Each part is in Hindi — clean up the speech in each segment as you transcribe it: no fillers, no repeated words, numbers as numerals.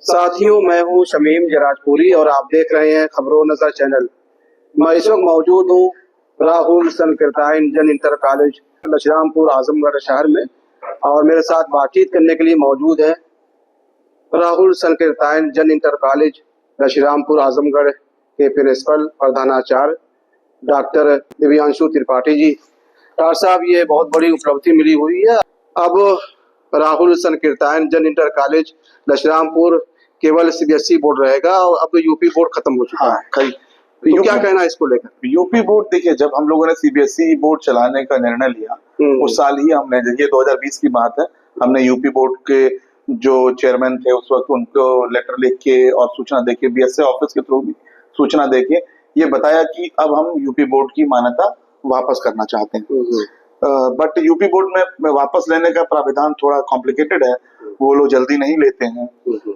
साथियों, मैं हूं शमीम जराजपुरी और आप देख रहे हैं खबरों नजर चैनल। मैं इस वक्त मौजूद हूं राहुल सनकिरताय जन इंटर कॉलेज लछरामपुर आजमगढ़ शहर में और मेरे साथ बातचीत करने के लिए मौजूद है राहुल सनकिरताय जन इंटर कॉलेज लछरामपुर आजमगढ़ के प्रिंसिपल प्रधानाचार्य डॉक्टर दिव्यांशु त्रिपाठी जी। डॉक्टर साहब, ये बहुत बड़ी उपलब्धि मिली हुई है। अब राहुल सनकिरताय जन इंटर कॉलेज लछरामपुर केवल सीबीएसई बोर्ड रहेगा और अब तो यूपी बोर्ड खत्म हो चुका है। तो क्या कहना है इसको लेकर? यूपी बोर्ड, देखिए, जब हम लोगों ने सीबीएसई बोर्ड चलाने का निर्णय लिया उस साल ही हमने, ये 2020 की बात है, हमने यूपी बोर्ड के जो चेयरमैन थे उस वक्त उनको लेटर लिख के और सूचना देके, बीएसए ऑफिस के थ्रू भी सूचना देके ये बताया कि अब हम यूपी बोर्ड की मान्यता वापस करना चाहते हैं। बट यूपी बोर्ड में वापस लेने का प्राविधान थोड़ा कॉम्प्लिकेटेड है, वो लोग जल्दी नहीं लेते हैं।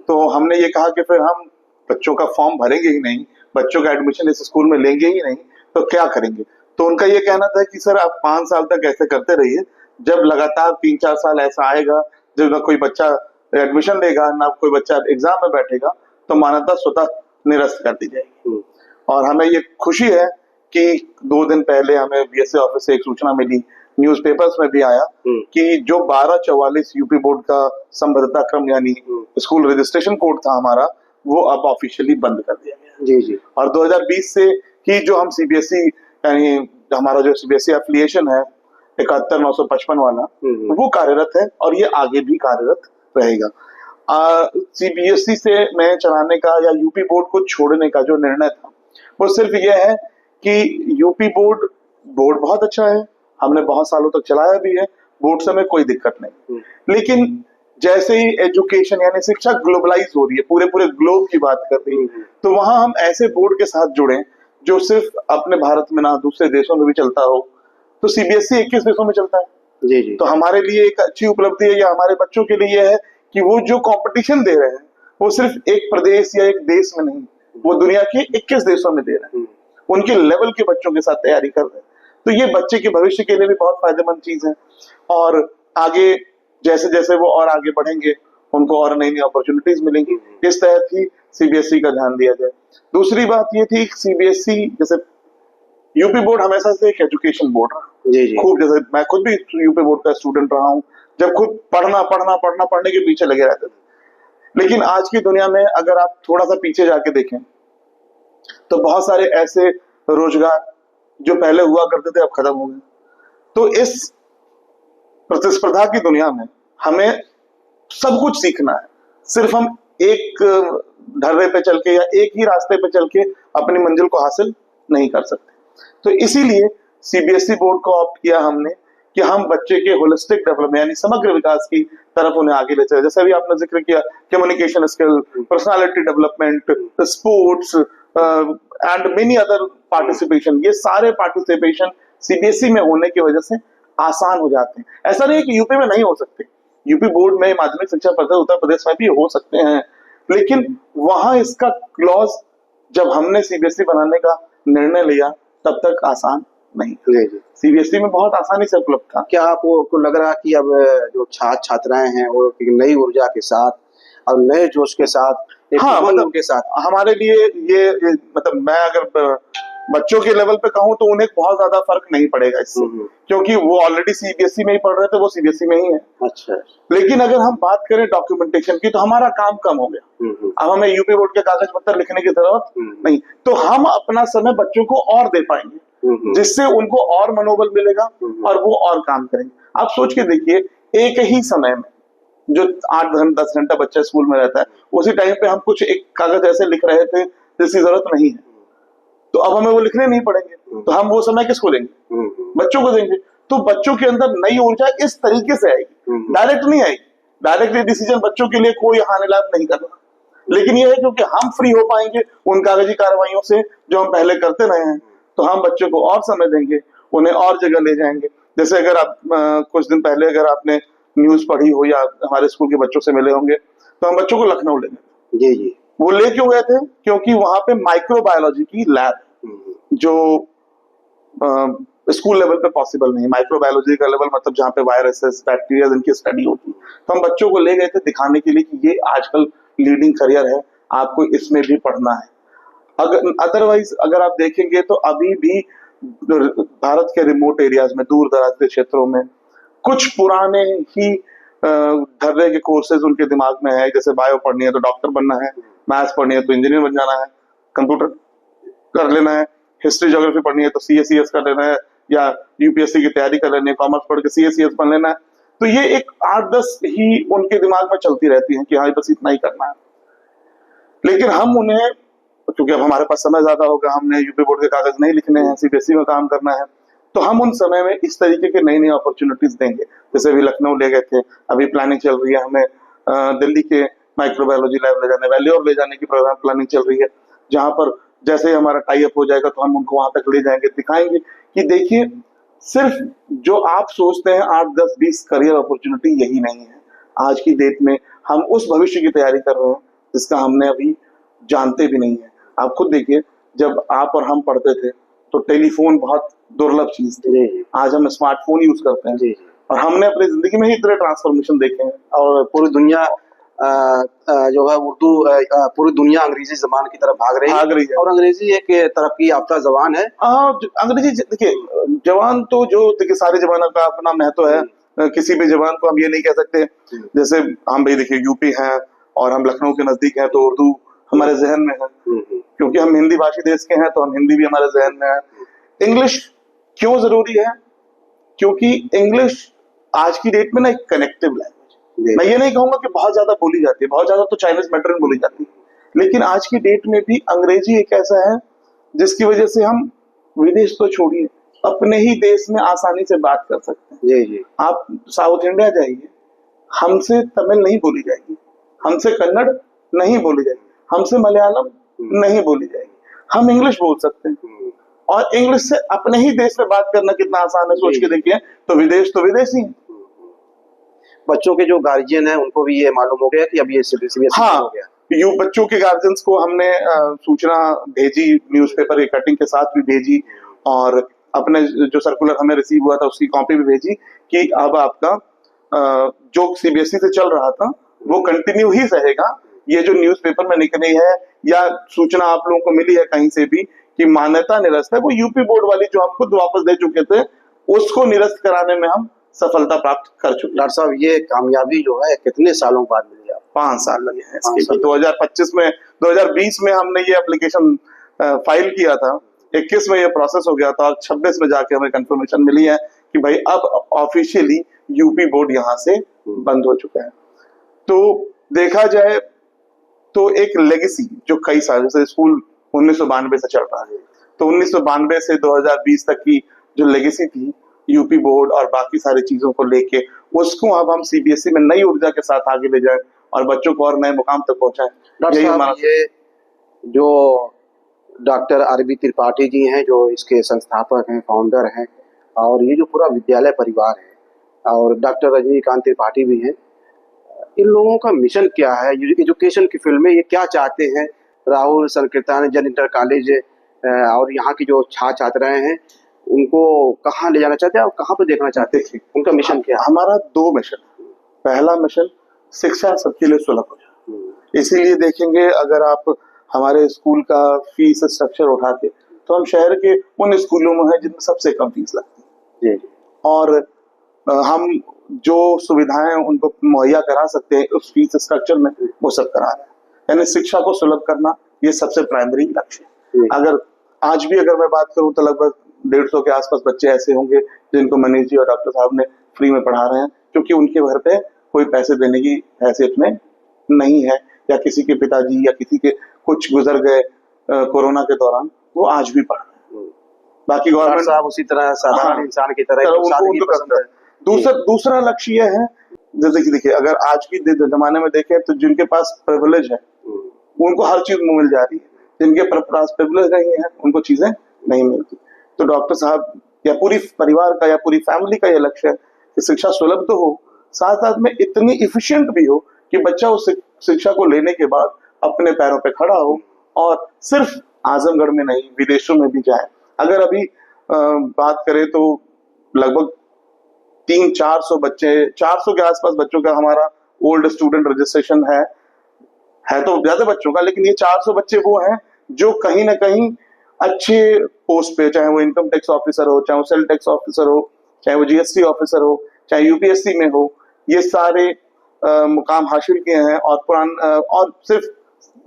तो हमने ये कहा कि फिर हम बच्चों का फॉर्म भरेंगे ही नहीं, बच्चों का एडमिशन इस स्कूल में लेंगे ही नहीं, तो क्या करेंगे। तो उनका ये कहना था कि सर आप 5 साल तक ऐसे करते रहिए, जब लगातार 3-4 साल ऐसा आएगा जब ना कोई बच्चा एडमिशन लेगा ना कोई बच्चा एग्जाम में बैठेगा, तो मान्यता स्वतः निरस्त कर दी जाएगी। और हमें ये खुशी है कि 2 दिन पहले हमें बीएसए ऑफिस से एक सूचना मिली, न्यूज़पेपर्स में भी आया कि जो 1244 यूपी बोर्ड का संबद्धता क्रम यानी स्कूल रजिस्ट्रेशन कोड था हमारा, वो अब ऑफिशियली बंद कर दिया गया। जी जी। और 2020 से ही जो हम सीबीएसई यानी हमारा जो सीबीएसई एफिलिएशन है 71955 वाला, वो कार्यरत है और ये आगे भी कार्यरत रहेगा। सीबीएसई से नए चलाने का या यूपी बोर्ड को छोड़ने का जो निर्णय था वो सिर्फ ये है कि यूपी बोर्ड बहुत अच्छा है, हमने बहुत सालों तक चलाया भी है, बोर्ड से हमें कोई दिक्कत नहीं। लेकिन जैसे ही एजुकेशन यानी शिक्षा ग्लोबलाइज हो रही है, पूरे ग्लोब की बात कर रही है, तो वहां हम ऐसे बोर्ड के साथ जुड़े जो सिर्फ अपने भारत में ना दूसरे देशों में भी चलता हो। तो सीबीएसई 21 देशों में चलता है। जी जी। तो हमारे लिए एक अच्छी उपलब्धि है, या हमारे बच्चों के लिए है कि वो जो कंपटीशन दे रहे हैं वो सिर्फ एक प्रदेश या एक देश में नहीं, वो दुनिया के 21 देशों में दे रहे हैं, उनके लेवल के बच्चों के साथ तैयारी कर रहे हैं। तो ये बच्चे के भविष्य के लिए भी बहुत फायदेमंद चीज है। और आगे जैसे जैसे वो और आगे बढ़ेंगे उनको और नई नई अपॉर्चुनिटीज मिलेंगी। इस तहत ही सीबीएसई का ध्यान दिया जाए। दूसरी बात ये थी, सीबीएसई जैसे यूपी बोर्ड हमेशा से एक एजुकेशन बोर्ड रहा। जी जी। खूब, जैसे मैं खुद भी यूपी बोर्ड का स्टूडेंट रहा हूँ, जब खुद पढ़ने के पीछे लगे रहते थे। लेकिन आज की दुनिया में अगर आप थोड़ा सा पीछे जाके देखें तो बहुत सारे ऐसे रोजगार जो पहले हुआ करते थे अब खत्म हो गए। तो इस प्रतिस्पर्धा की दुनिया में हमें सब कुछ सीखना है, सिर्फ हम एक ढर्रे पे चल के या एक ही रास्ते पे चल के अपनी मंजिल को हासिल नहीं कर सकते। तो इसीलिए सीबीएसई बोर्ड को ऑप्ट किया हमने कि हम बच्चे के होलिस्टिक डेवलपमेंट यानी समग्र विकास की तरफ उन्हें आगे ले चले। जैसे अभी आपने जिक्र किया communication skill, personality development, sports and many other participation, ये सारे पार्टिसिपेशन सीबीएसई में होने की वजह से आसान हो जाते हैं। ऐसा नहीं कि यूपी में नहीं हो सकते, यूपी बोर्ड में माध्यमिक शिक्षा परिषद उत्तर प्रदेश में भी हो सकते हैं, लेकिन वहां इसका क्लॉज जब हमने सीबीएसई बनाने का निर्णय लिया तब तक आसान नहीं। सीबीएसई में बहुत आसानी से उपलब्ध था। क्या आपको लग रहा कि अब जो छात्र छात्राएं हैं वो नई ऊर्जा के साथ और नए जोश के साथ, मतलब के साथ हमारे लिए ये मतलब मैं अगर बच्चों के लेवल पे कहूँ तो उन्हें बहुत ज्यादा फर्क नहीं पड़ेगा इससे, क्योंकि वो ऑलरेडी सीबीएसई में ही पढ़ रहे थे, वो सीबीएसई में ही है। अच्छा। लेकिन अगर हम बात करें डॉक्यूमेंटेशन की तो हमारा काम कम हो गया। अब हमें यूपी बोर्ड के कागज पत्र लिखने की जरूरत नहीं, तो हम अपना समय बच्चों को और दे पाएंगे, जिससे उनको और मनोबल मिलेगा और वो और काम करेंगे। आप सोच के देखिए, एक ही समय में जो 8-10 घंटा बच्चा स्कूल में रहता है, उसी टाइम पे हम कुछ एक कागज ऐसे लिख रहे थे जिसकी जरूरत नहीं है, तो अब हमें वो लिखने नहीं पड़ेंगे, तो हम वो समय किसको देंगे? बच्चों को देंगे। तो बच्चों के अंदर नई ऊर्जा इस तरीके से आएगी, डायरेक्ट नहीं आएगी। डायरेक्टली डिसीजन बच्चों के लिए कोई हानि लाभ नहीं करना, लेकिन ये है क्योंकि हम फ्री हो पाएंगे उन कागजी कार्रवाइयों से जो हम पहले करते रहे हैं, तो हम बच्चों को और समय देंगे, उन्हें और जगह ले जाएंगे। जैसे अगर आप कुछ दिन पहले अगर आपने न्यूज पढ़ी हो या हमारे स्कूल के बच्चों से मिले होंगे, तो हम बच्चों को लखनऊ ले गए। जी जी। वो ले क्यों गए थे? क्योंकि वहां पे माइक्रोबायोलॉजी की लैब जो स्कूल लेवल पे पॉसिबल नहीं, माइक्रोबायोलॉजी का लेवल मतलब जहाँ पे वायरसेस, बैक्टीरिया इनकी स्टडी होती है। तो हम बच्चों को ले गए थे दिखाने के लिए कि ये आजकल लीडिंग करियर है, आपको इसमें भी पढ़ना है। अगर अदरवाइज अगर आप देखेंगे तो अभी भी भारत के रिमोट एरियाज में, दूर दराज के क्षेत्रों में कुछ पुराने ही धर्रे के कोर्सेज उनके दिमाग में है, जैसे बायो पढ़नी है तो डॉक्टर बनना है, मैथ्स पढ़नी है तो इंजीनियर बन जाना है, कंप्यूटर कर लेना है, हिस्ट्री ज्योग्राफी पढ़नी है तो सीएसीएस कर लेना है, या यूपीएससी की तैयारी कर लेनी है, कॉमर्स पढ़ के सीएसीएस बन लेना है। तो ये एक 8-10 ही उनके दिमाग में चलती रहती है कि हाँ बस इतना ही करना है। लेकिन हम उन्हें, क्योंकि अब हमारे पास समय ज्यादा होगा, हमने यूपी बोर्ड के कागज नहीं लिखने हैं, सीबीएसई में काम करना है, तो हम उन समय में इस तरीके के नई नई अपॉर्चुनिटीज देंगे। जैसे अभी लखनऊ ले गए थे, अभी प्लानिंग चल रही है हमें दिल्ली के माइक्रोबायोलॉजी लैब ले जाने, वैल्यूर ले जाने की प्रोग्राम प्लानिंग चल रही है, जहां पर जैसे ही हमारा टाई अप हो जाएगा तो हम उनको वहां तक ले जाएंगे, दिखाएंगे कि देखिए सिर्फ जो आप सोचते हैं 8-10-20 करियर अपॉर्चुनिटी यही नहीं है। आज की डेट में हम उस भविष्य की तैयारी कर रहे हैं जिसका हमने अभी जानते भी नहीं है। आप खुद देखिए, जब आप और हम पढ़ते थे तो टेलीफोन बहुत दुर्लभ चीज थी, आज हम स्मार्टफोन यूज करते हैं और हमने अपनी जिंदगी में ही इतने ट्रांसफॉर्मेशन देखे हैं। और पूरी दुनिया जो है उर्दू, पूरी दुनिया अंग्रेजी जबान की तरफ भाग रही है और अंग्रेजी एक तरक्की याफ्ता जबान है। अंग्रेजी देखिए, जबान तो जो देखिए सारी जबानों का अपना महत्व है, किसी भी जबान को हम ये नहीं कह सकते। जैसे हम भाई देखिए यूपी हैं और हम लखनऊ के नजदीक हैं तो उर्दू हमारे जहन में है, क्योंकि हम हिंदी भाषी देश के हैं तो हम हिंदी भी हमारे जहन में है। इंग्लिश क्यों जरूरी है? क्योंकि इंग्लिश आज की डेट में ना एक कनेक्टिव लैंग्वेज, मैं ये नहीं कहूंगा कि बहुत ज्यादा बोली जाती है, बहुत ज्यादा तो चाइनीज मैंड्रिन बोली जाती है, लेकिन आज की डेट में भी अंग्रेजी एक ऐसा है जिसकी वजह से हम विदेश तो छोड़िए, अपने ही देश में आसानी से बात कर सकते हैं। जी। आप साउथ इंडिया जाइए, हमसे तमिल नहीं बोली जाएगी, हमसे कन्नड़ नहीं बोली जाएगी, हमसे मलयालम नहीं बोली जाएगी, हम इंग्लिश बोल सकते हैं। और इंग्लिश से अपने ही देश में बात करना कितना आसान है, सोच के देखिए। तो विदेश ही है। बच्चों के जो गार्जियन है उनको भी ये मालूम हो गया कि अब ये सीबीएसई हो गया। बच्चों के गार्जियंस को हमने सूचना भेजी, न्यूज़पेपर की कटिंग के साथ भी भेजी, और अपने जो सर्कुलर हमें रिसीव हुआ था उसकी कॉपी भी भेजी कि अब आपका जो सीबीएसई से चल रहा था वो कंटिन्यू ही रहेगा। ये जो न्यूज़पेपर में निकली है या सूचना आप लोगों को मिली है कहीं से भी कि मान्यता निरस्त है, वो यूपी बोर्ड वाली जो हम खुद वापस दे चुके थे उसको निरस्त कराने में हम सफलता प्राप्त कर चुके। डॉक्टर साहब, ये कामयाबी जो है कितने सालों बाद मिली? 5 साल लगे हैं इसके। 2020 में हमने ये एप्लीकेशन फाइल किया था, 21 में ये प्रोसेस हो गया था और 26 में जाके हमें कंफर्मेशन मिली है कि भाई अब ऑफिशियली यूपी बोर्ड यहाँ से बंद हो चुका है। तो देखा जाए तो एक लेगेसी जो कई साल से स्कूल 1992 से चल रहा है, तो 1992 से 2020 तक की जो लेगेसी थी यूपी बोर्ड और बाकी सारी चीजों को लेके, उसको अब हम सीबीएसई में नई ऊर्जा के साथ आगे ले जाए और बच्चों को और नए मुकाम तक पहुंचाएं। डॉक्टर साहब, ये जो डॉक्टर आरबी त्रिपाठी जी हैं जो इसके संस्थापक हैं, फाउंडर हैं, और ये जो पूरा विद्यालय परिवार है और डॉक्टर रजनीकांत त्रिपाठी भी हैं, इन लोगों का मिशन क्या है एजुकेशन की फील्ड में? ये क्या चाहते हैं? राहुल संकीर्तन जन इंटर कॉलेज और यहाँ की जो छात्र छात्राएं हैं उनको कहाँ ले जाना चाहते हैं और कहाँ पर देखना चाहते हैं? उनका मिशन क्या है? हमारा 2 मिशन। पहला मिशन शिक्षा सबके लिए सुलभ हो जाए। इसीलिए देखेंगे अगर आप हमारे स्कूल का फीस स्ट्रक्चर उठा के तो हम शहर के उन स्कूलों में है जिनमें सबसे कम फीस लगती है, और हम जो सुविधाएं उनको मुहैया करा सकते हैं उस फीस स्ट्रक्चर में वो सब करा रहे हैं। यानी शिक्षा को सुलभ करना ये सबसे प्राइमरी लक्ष्य है। अगर आज भी अगर मैं बात करूं तो लगभग 150 के आसपास बच्चे ऐसे होंगे जिनको मनीष जी और डॉक्टर साहब ने फ्री में पढ़ा रहे हैं, क्योंकि उनके घर पे कोई पैसे देने की हैसियत में नहीं है, या किसी के पिताजी या किसी के कुछ गुजर गए कोरोना के दौरान, वो आज भी पढ़ रहे हैं। बाकी गवर्नमेंट साहब उसी तरह साधारण इंसान की तरह दूसरा लक्ष्य यह है, जैसे कि देखिए अगर आज की जमाने में देखें तो जिनके पास प्रिविलेज है उनको हर चीज मिल जा रही है, जिनके पास प्रिविलेज नहीं है उनको चीजें नहीं मिलती। तो डॉक्टर साहब या पूरी परिवार का या पूरी फैमिली का यह लक्ष्य है कि शिक्षा सुलभ तो हो, साथ साथ में इतनी इफिशिएंट भी हो कि बच्चा उस शिक्षा को लेने के बाद अपने पैरों पे खड़ा हो और सिर्फ आजमगढ़ में नहीं विदेशों में भी जाए। अगर अभी बात करें तो लगभग 300-400 बच्चे, 400 के आसपास बच्चों का हमारा ओल्ड स्टूडेंट रजिस्ट्रेशन है है तो ज्यादा बच्चों का, लेकिन ये 400 बच्चे वो हैं जो कहीं ना कहीं अच्छे पोस्ट पे, चाहे वो इनकम टैक्स ऑफिसर हो, चाहे वो सेल टैक्स ऑफिसर हो, चाहे वो जीएसटी ऑफिसर हो, चाहे यूपीएससी में हो, ये सारे मुकाम हासिल किए हैं। और सिर्फ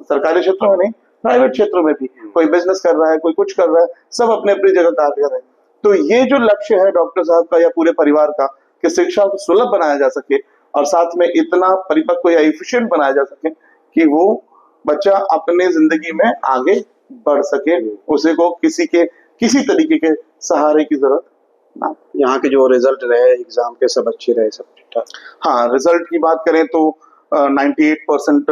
सरकारी क्षेत्रों में नहीं, प्राइवेट क्षेत्रों में भी कोई बिजनेस कर रहा है, कोई कुछ कर रहा है, सब अपने अपनी जगह कार्य कर रहे हैं। तो ये जो लक्ष्य है डॉक्टर साहब का या पूरे परिवार का, कि शिक्षा को सुलभ बनाया जा सके और साथ में इतना परिपक्व या एफिशिएंट बनाया जा सके कि वो बच्चा अपने जिंदगी में आगे बढ़ सके, उसे को किसी तरीके के सहारे की जरूरत ना। यहाँ के जो रिजल्ट रहे एग्जाम के, सब अच्छे रहे, सब ठीक ठाक? हाँ, रिजल्ट की बात करें तो 98%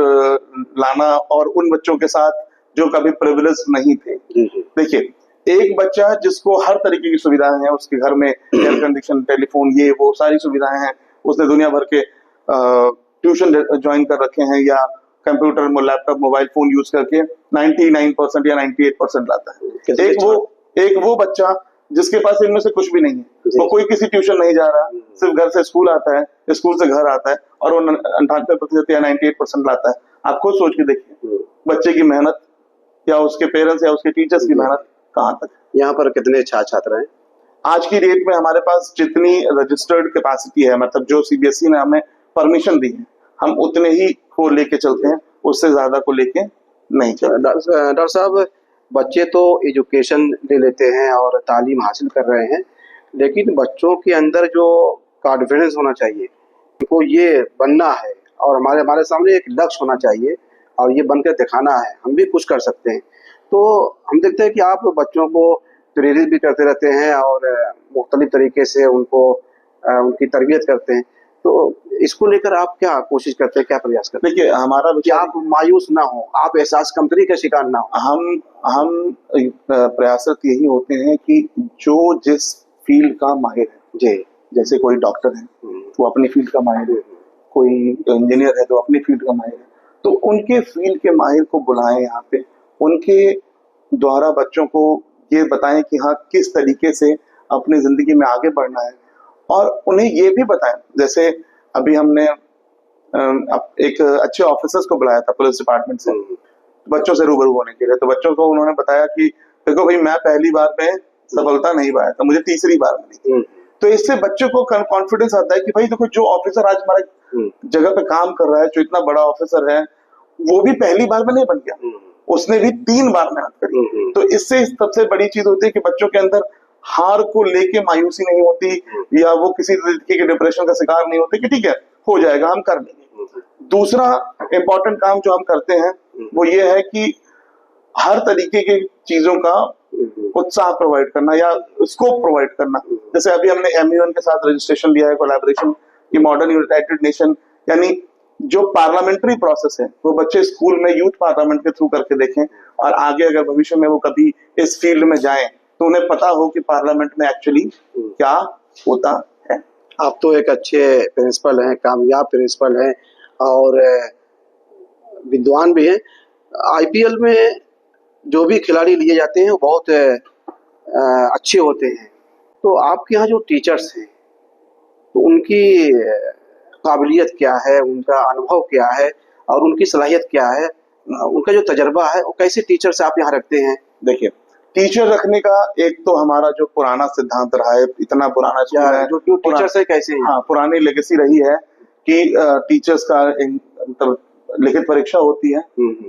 लाना, और उन बच्चों के साथ जो कभी प्रिविलेज नहीं थे। देखिए, एक बच्चा जिसको हर तरीके की सुविधाएं हैं, उसके घर में एयर कंडीशन, टेलीफोन, ये वो सारी सुविधाएं हैं, उसने दुनिया भर के ट्यूशन ज्वाइन कर रखे हैं या computer, laptop, mobile phone use करके 99% या 98% लाता है। एक वो बच्चा जिसके पास इनमें से कुछ भी नहीं है, वो कोई किसी ट्यूशन नहीं जा रहा, सिर्फ घर से स्कूल आता है, स्कूल से घर आता है, और वो 98% या 98% लाता है। आप खुद सोच के देखिए बच्चे की मेहनत या उसके पेरेंट्स या उसके टीचर्स की मेहनत कहाँ तक। यहाँ पर कितने छात्र हैं आज की डेट में? हमारे पास जितनी रजिस्टर्ड कैपेसिटी है, मतलब जो सीबीएसई ने हमें परमिशन दी है, हम उतने ही को लेके चलते हैं, उससे ज्यादा को लेके नहीं चलते। डॉक्टर साहब, बच्चे तो एजुकेशन ले लेते हैं और तालीम हासिल कर रहे हैं, लेकिन बच्चों के अंदर जो कॉन्फिडेंस होना चाहिए, उनको ये बनना है और हमारे सामने एक लक्ष्य होना चाहिए और ये बनकर दिखाना है, हम भी कुछ कर सकते हैं। तो हम देखते हैं कि आप बच्चों को प्रेरित भी करते रहते हैं और मुख्तलिफ तरीके से उनकी तरबियत करते हैं। तो इसको लेकर आप क्या कोशिश करते हैं, क्या प्रयास करते हैं? देखिए, हमारा कि आप मायूस ना हो, आप एहसास कमतरी का शिकार ना हो। हम प्रयासरत यही होते हैं कि जो जिस फील्ड का माहिर है, जी, जैसे कोई डॉक्टर है वो अपनी फील्ड का माहिर है, कोई इंजीनियर है तो अपनी फील्ड का माहिर है, तो उनके फील्ड के माहिर को बुलाएं यहाँ पे, उनके द्वारा बच्चों को ये बताएं कि हाँ किस तरीके से अपनी जिंदगी में आगे बढ़ना है, और उन्हें ये भी बताएं। जैसे अभी हमने एक अच्छे ऑफिसर्स को बुलाया था पुलिस डिपार्टमेंट से बच्चों से रूबरू होने के लिए, तो बच्चों को उन्होंने बताया कि देखो भाई, मैं पहली बार में सफलता नहीं पाया था, मुझे तीसरी बार मिली। तो इससे बच्चों को कॉन्फिडेंस आता है कि भाई देखो, जो ऑफिसर आज हमारे जगह पे काम कर रहा है, जो इतना बड़ा ऑफिसर है, वो भी पहली बार में नहीं बन गया, उसने भी 3 बार मेहनत करी। तो इससे सबसे बड़ी चीज होती है कि बच्चों के अंदर हार को लेके मायूसी नहीं होती, या वो किसी तरीके के डिप्रेशन का शिकार नहीं होते कि ठीक है हो जाएगा, हम कर लेंगे। दूसरा इंपॉर्टेंट काम जो हम करते हैं वो ये है कि हर तरीके की चीजों का उत्साह प्रोवाइड करना या स्कोप प्रोवाइड करना। जैसे अभी हमने MUN के साथ रजिस्ट्रेशन लिया है, कोलैबोरेशन की मॉडर्न यूनाइटेड नेशन, यानी जो पार्लियामेंट्री प्रोसेस है वो बच्चे स्कूल में यूथ पार्लियामेंट के थ्रू करके देखें, और आगे अगर भविष्य में वो कभी इस फील्ड में जाएं तो उन्हें पता हो कि पार्लियामेंट में एक्चुअली क्या होता है। आप तो एक अच्छे प्रिंसिपल हैं, कामयाब प्रिंसिपल हैं और विद्वान भी हैं। IPL में जो भी खिलाड़ी लिए जाते हैं वो बहुत अच्छे होते हैं। तो आपके यहाँ जो टीचर्स हैं तो उनकी काबिलियत क्या है, उनका अनुभव क्या है और उनकी सलाहियत क्या है, उनका जो तजर्बा है, वो कैसे टीचर्स आप यहाँ रखते हैं? देखिए, टीचर रखने का एक तो हमारा जो पुराना सिद्धांत रहा है, इतना पुराना है, जो टीचर्स है कैसे है? हाँ, पुरानी लेगेसी रही है कि टीचर्स का मतलब लिखित परीक्षा होती है,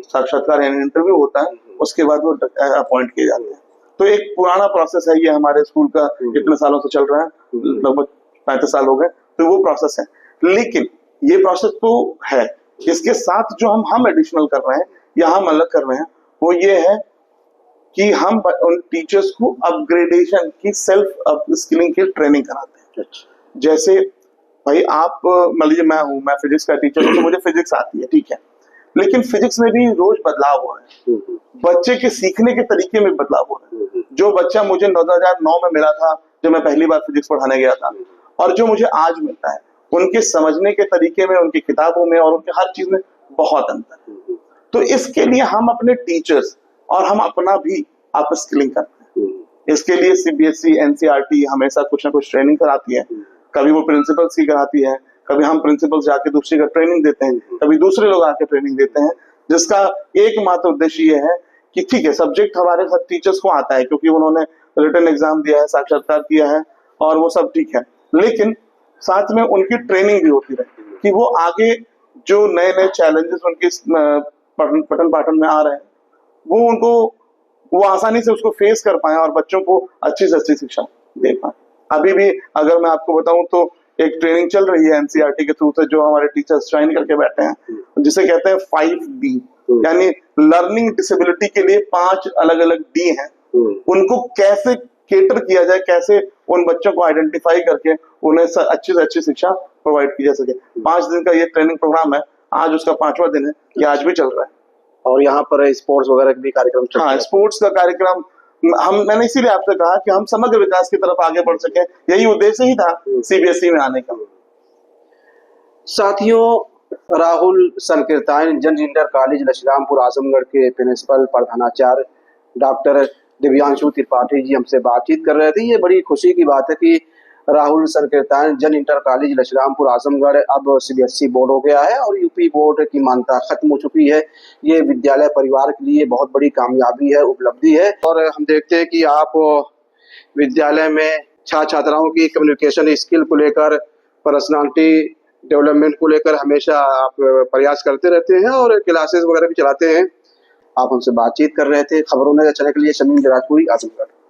साक्षात्कार यानी इंटरव्यू होता है, उसके बाद वो अपॉइंट किए जाते हैं। तो एक पुराना प्रोसेस है, ये हमारे स्कूल का इतने सालों से चल रहा है, लगभग 35 साल हो गए, तो वो प्रोसेस है। लेकिन ये प्रोसेस तो है, इसके साथ जो हम एडिशनल कर रहे हैं या हम अलग कर रहे हैं वो ये है कि हम उन टीचर्स को अपग्रेडेशन की, सेल्फ स्किलिंग की ट्रेनिंग कराते हैं। जैसे भाई आप मान लीजिए, मैं फिजिक्स का टीचर हूँ, तो मुझे फिजिक्स आती है, ठीक है, लेकिन फिजिक्स में भी रोज बदलाव हो रहा है, बच्चे के सीखने के तरीके में बदलाव हो रहा है। जो बच्चा मुझे 2009 में मिला था जब मैं पहली बार फिजिक्स पढ़ाने गया था, और जो मुझे आज मिलता है, उनके समझने के तरीके में, उनकी किताबों में और उनके हर चीज में बहुत अंतर है। तो इसके लिए हम अपने टीचर्स और हम अपना भी आप स्किलिंग करते हैं। इसके लिए CBSE NCERT हमेशा कुछ ना कुछ ट्रेनिंग कराती है, कभी वो प्रिंसिपल्स की कराती है, कभी हम प्रिंसिपल्स जाके दूसरी का ट्रेनिंग देते हैं, कभी दूसरे लोग आके ट्रेनिंग देते हैं, जिसका एकमात्र उद्देश्य ये है कि ठीक है, सब्जेक्ट हमारे सब टीचर्स को आता है क्योंकि उन्होंने रिटन एग्जाम दिया है, साक्षात्कार किया है और वो सब ठीक है, लेकिन साथ में उनकी ट्रेनिंग भी होती रहे कि वो आगे जो नए नए चैलेंजेस उनके पठन पाठन में आ रहे हैं वो आसानी से उसको फेस कर पाए और बच्चों को अच्छी से अच्छी शिक्षा दे पाए। अभी भी अगर मैं आपको बताऊं तो एक ट्रेनिंग चल रही है एनसीईआरटी के थ्रू से, जो हमारे टीचर्स ज्वाइन करके बैठे हैं, जिसे कहते हैं 5D, यानी लर्निंग डिसेबिलिटी के लिए 5 अलग अलग डी हैं। उनको कैसे केटर किया जाए, कैसे उन बच्चों को आइडेंटिफाई करके उन्हें अच्छी से अच्छी शिक्षा प्रोवाइड की जा सके। 5 दिन का ये ट्रेनिंग प्रोग्राम है, आज उसका 5वां दिन है, ये आज भी चल रहा है। और यहाँ पर स्पोर्ट्स वगैरह भी कार्यक्रम चल रहा है। स्पोर्ट्स का कार्यक्रम मैंने इसीलिए आपसे कहा कि हम समग्र विकास की तरफ आगे बढ़ सके, यही उद्देश्य ही था सीबीएसई में आने का। साथियों, राहुल संकीर्तायन जन इंटर कॉलेज लछरामपुर आजमगढ़ के प्रिंसिपल प्रधानाचार्य डॉक्टर दिव्यांशु त्रिपाठी जी हमसे बातचीत कर रहे थे। ये बड़ी खुशी की बात है कि राहुल संकीर्तायन जन इंटर कॉलेज लछरामपुर आजमगढ़ अब सीबीएसई बोर्ड हो गया है और यूपी बोर्ड की मान्यता खत्म हो चुकी है। ये विद्यालय परिवार के लिए बहुत बड़ी कामयाबी है, उपलब्धि है। और हम देखते हैं कि आप विद्यालय में छात्र छात्राओं की कम्युनिकेशन स्किल को लेकर, पर्सनालिटी डेवलपमेंट को लेकर हमेशा आप प्रयास करते रहते हैं और क्लासेस वगैरह भी चलाते हैं। आप हमसे बातचीत कर रहे थे। खबरों में चैनल के लिए शमीम राजपुरी, आजमगढ़।